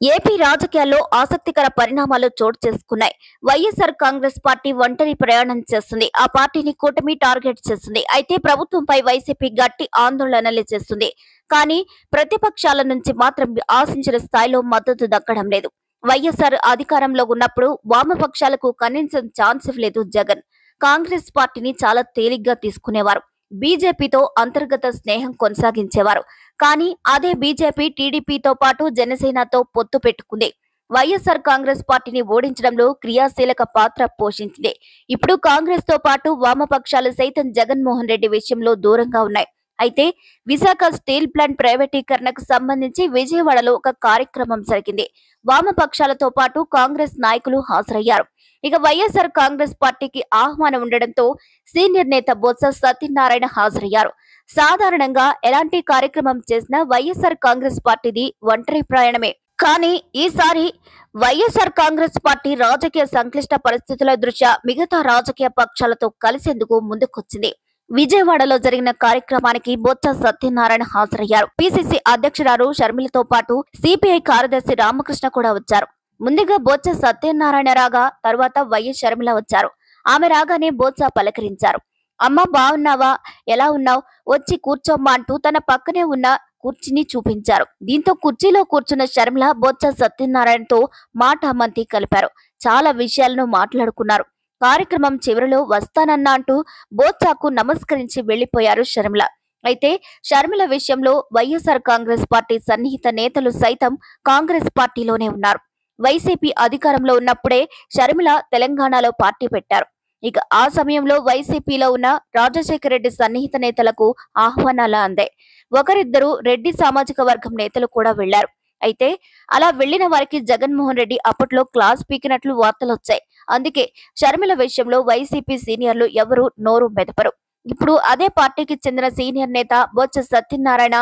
AP రాజకీయాల్లో ఆసక్తికర పరిణామాలు చోటు చేసుకున్నాయి. వైఎస్ఆర్ కాంగ్రెస్ పార్టీ ఒంటరి ప్రయాణం చేస్తుంది. ఆ పార్టీని కూటమి టార్గెట్ చేస్తుంది. అయితే ప్రభుత్వంపై వైసీపీ గట్టి ఆందోళనలు చేస్తుంది. కానీ ప్రతిపక్షాల నుంచి మాత్రం ఆశించిన స్థాయిలో మద్దతు దక్కడం లేదు. వైఎస్ఆర్ అధికారంలో ఉన్నప్పుడు వామపక్షాలకు కనీసం ఛాన్స్ ఇవ్వలేదు జగన్. కాంగ్రెస్ పార్టీని చాలా తేలిగ్గా తీసుకునేవారు. బీజేపీతో అంతర్గత స్నేహం కొనసాగించేవారు. కానీ అదే బీజేపీ టీడీపీతో పాటు జనసేనతో పొత్తు పెట్టుకుంది. వైఎస్ఆర్ కాంగ్రెస్ పార్టీని ఓడించడంలో క్రియాశీలక పాత్ర పోషించింది. ఇప్పుడు కాంగ్రెస్ తో పాటు వామపక్షాలు సైతం జగన్మోహన్ రెడ్డి విషయంలో దూరంగా ఉన్నాయి. అయితే విశాఖ స్టీల్ ప్లాంట్ ప్రైవేటీకరణకు సంబంధించి విజయవాడలో ఒక కార్యక్రమం జరిగింది. వామపక్షాలతో పాటు కాంగ్రెస్ నాయకులు హాజరయ్యారు. ఇక వైఎస్ఆర్ కాంగ్రెస్ పార్టీకి ఆహ్వానం ఉండడంతో సీనియర్ నేత బొత్స సత్యనారాయణ హాజరయ్యారు. సాధారణంగా ఎలాంటి కార్యక్రమం చేసినా వైఎస్ఆర్ కాంగ్రెస్ పార్టీది ఒంటరి ప్రయాణమే. కానీ ఈసారి వైఎస్ఆర్ కాంగ్రెస్ పార్టీ రాజకీయ సంక్లిష్ట పరిస్థితుల దృష్ట్యా మిగతా రాజకీయ పక్షాలతో కలిసేందుకు ముందుకొచ్చింది. విజయవాడలో జరిగిన కార్యక్రమానికి బొత్స సత్యనారాయణ హాజరయ్యారు. పిసిసి అధ్యక్షురాలు షర్మిలతో పాటు సిపిఐ కార్యదర్శి రామకృష్ణ కూడా వచ్చారు. ముందుగా బొత్స సత్యనారాయణ రాగా తర్వాత వైఎస్ షర్మిల వచ్చారు. ఆమె రాగానే బొత్స పలకరించారు. అమ్మా బాగున్నావా, ఎలా ఉన్నావు, వచ్చి కూర్చోమ్మా అంటూ తన పక్కనే ఉన్న కుర్చీని చూపించారు. దీంతో కుర్చీలో కూర్చున్న షర్మిల బొత్స సత్యనారాయణతో మాటామంతి కలిపారు. చాలా విషయాలను మాట్లాడుకున్నారు. కార్యక్రమం చివరిలో వస్తానన్నా అంటూ బొత్సకు నమస్కరించి వెళ్లిపోయారు షర్మిల. అయితే షర్మిల విషయంలో వైఎస్ఆర్ కాంగ్రెస్ పార్టీ సన్నిహిత నేతలు సైతం కాంగ్రెస్ పార్టీలోనే ఉన్నారు. వైసీపీ అధికారంలో ఉన్నప్పుడే షర్మిల తెలంగాణలో పార్టీ పెట్టారు. ఇక ఆ సమయంలో వైసీపీలో ఉన్న రాజశేఖర రెడ్డి సన్నిహిత నేతలకు ఆహ్వానాలు అందాయి. ఒకరిద్దరు రెడ్డి సామాజిక వర్గం నేతలు కూడా వెళ్లారు. అయితే అలా వెళ్లిన వారికి జగన్మోహన్ రెడ్డి అప్పట్లో క్లాస్ పీకినట్లు వార్తలొచ్చాయి. అందుకే షర్మిల విషయంలో వైసీపీ సీనియర్లు ఎవరూ నోరు మెదపరు. ఇప్పుడు అదే పార్టీకి చెందిన సీనియర్ నేత బొత్స సత్యనారాయణ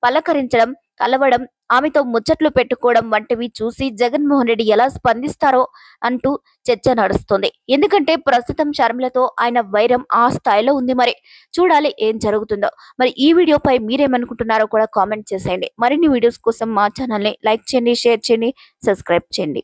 పలకరించడం, కలవడం, ఆమెతో ముచ్చట్లు పెట్టుకోవడం వంటివి చూసి జగన్మోహన్ రెడ్డి ఎలా స్పందిస్తారో అంటూ చర్చ నడుస్తుంది. ఎందుకంటే ప్రస్తుతం షర్మిలతో ఆయన వైరం ఆ స్థాయిలో ఉంది. మరి చూడాలి ఏం జరుగుతుందో. మరి ఈ వీడియోపై మీరేమనుకుంటున్నారో కూడా కామెంట్ చేసేయండి. మరిన్ని వీడియోస్ కోసం మా ఛానల్ని లైక్ చేయండి, షేర్ చేయండి, సబ్స్క్రైబ్ చేయండి.